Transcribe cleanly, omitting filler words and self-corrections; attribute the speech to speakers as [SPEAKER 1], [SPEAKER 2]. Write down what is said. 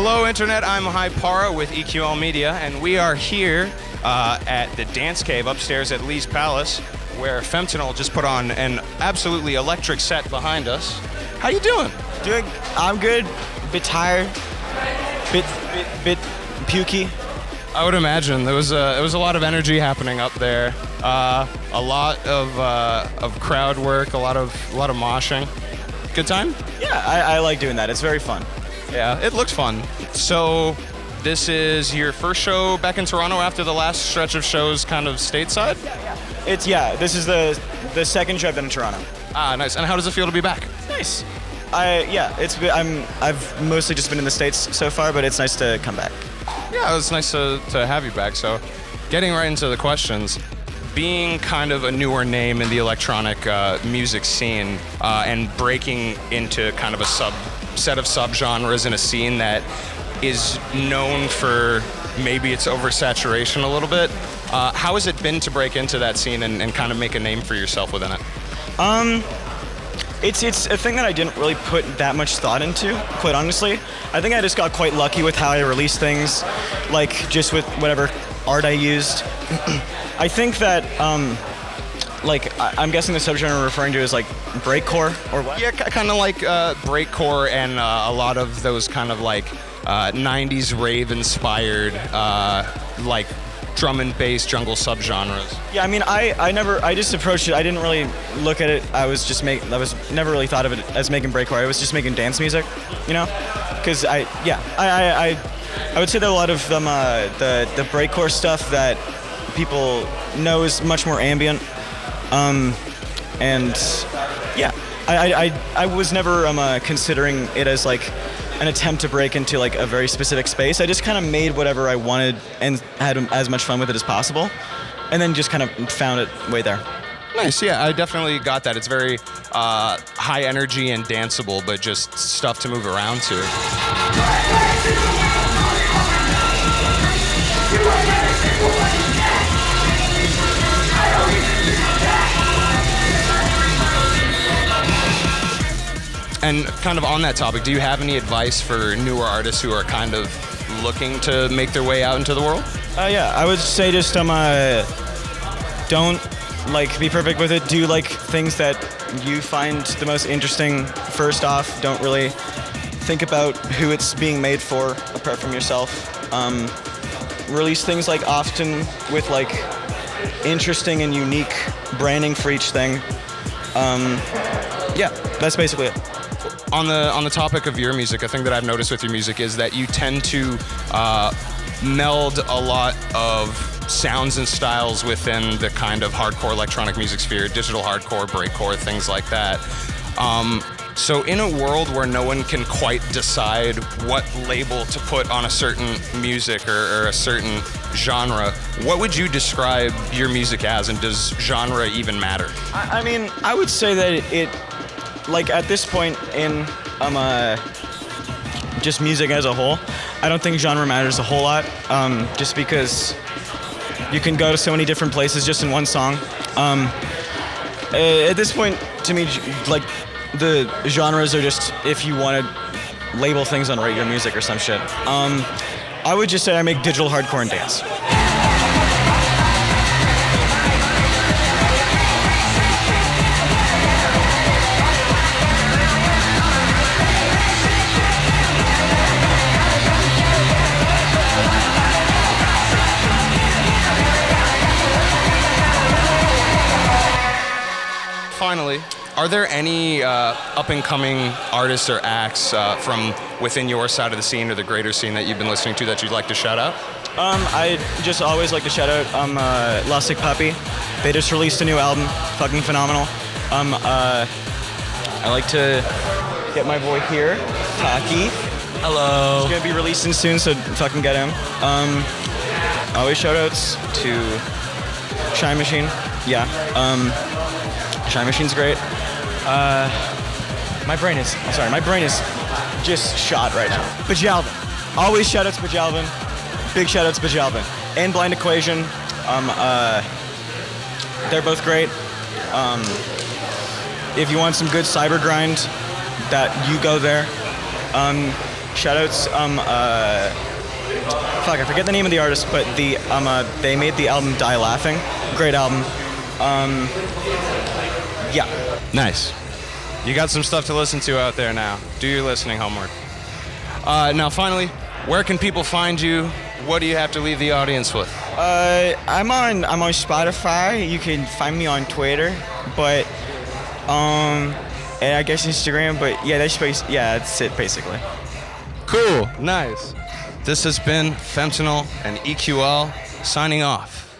[SPEAKER 1] Hello, Internet. I'm Hypara with EQL Media, and we are here at the Dance Cave upstairs at Lee's Palace, where Femtanyl just put on an absolutely electric set behind us. How you doing?
[SPEAKER 2] I'm good. Bit tired. Bit pukey.
[SPEAKER 1] I would imagine there was a lot of energy happening up there. A lot of crowd work, a lot of moshing. Good time?
[SPEAKER 2] Yeah, I like doing that. It's very fun.
[SPEAKER 1] Yeah, it looks fun. So this is your first show back in Toronto after the last stretch of shows kind of stateside?
[SPEAKER 2] This is the second show I've done in Toronto.
[SPEAKER 1] Ah, nice. And how does it feel to be back?
[SPEAKER 2] Nice. I've mostly just been in the States so far, but it's nice to come back.
[SPEAKER 1] Yeah, it's nice to have you back. So getting right into the questions, being kind of a newer name in the electronic music scene and breaking into kind of a set of subgenres in a scene that is known for maybe its oversaturation a little bit. How has it been to break into that scene and kind of make a name for yourself within it?
[SPEAKER 2] It's a thing that I didn't really put that much thought into, quite honestly. I think I just got quite lucky with how I released things, like just with whatever art I used. I think that, I'm guessing the subgenre we're referring to is like breakcore or what?
[SPEAKER 1] Yeah, kind of like breakcore and a lot of those kind of like 90s rave inspired like drum and bass jungle subgenres.
[SPEAKER 2] Yeah, I mean, I just approached it. I didn't really look at it. I never really thought of it as making breakcore. I was just making dance music, you know? Because I would say that a lot of them, the breakcore stuff that people know is much more ambient. And yeah, I was never considering it as like an attempt to break into like a very specific space. I just kind of made whatever I wanted and had as much fun with it as possible, and then just kind of found it way there.
[SPEAKER 1] Nice, yeah, I definitely got that. It's very high energy and danceable, but just stuff to move around to. And kind of on that topic, do you have any advice for newer artists who are kind of looking to make their way out into the world?
[SPEAKER 2] Yeah, I would say just don't be perfect with it. Do things that you find the most interesting first off. Don't really think about who it's being made for apart from yourself. Release things often with interesting and unique branding for each thing. Yeah, that's basically it.
[SPEAKER 1] On the topic of your music, a thing that I've noticed with your music is that you tend to meld a lot of sounds and styles within the kind of hardcore electronic music sphere, digital hardcore, breakcore, things like that. So in a world where no one can quite decide what label to put on a certain music or a certain genre, what would you describe your music as, and does genre even matter?
[SPEAKER 2] I mean, I would say that it at this point in just music as a whole, I don't think genre matters a whole lot, just because you can go to so many different places just in one song. At this point, to me, the genres are just if you want to label things on Rate Your Music or some shit. I would just say I make digital hardcore and dance.
[SPEAKER 1] Finally, are there any up-and-coming artists or acts from within your side of the scene or the greater scene that you've been listening to that you'd like to shout out?
[SPEAKER 2] I just always like to shout out La Sick Puppy. They just released a new album, fucking phenomenal. I like to get my boy here, Taki.
[SPEAKER 1] Hello.
[SPEAKER 2] He's gonna be releasing soon, so fucking get him. Always shout outs to Shine Machine. Yeah. Shine Machine's great. My brain is just shot right now. Bajalvin. Always shout outs Bajalvin. Big shout outs Bajalvin. And Blind Equation. They're both great. If you want some good cyber grind, that you go there. Shoutouts. Fuck, I forget the name of the artist, but they made the album Die Laughing. Great album. Yeah.
[SPEAKER 1] Nice. You got some stuff to listen to out there now. Do your listening homework. Now, finally, where can people find you? What do you have to leave the audience with?
[SPEAKER 2] I'm on Spotify. You can find me on Twitter, but and I guess Instagram. But yeah, that's it basically.
[SPEAKER 1] Cool. Nice. This has been Femtanyl and EQL signing off.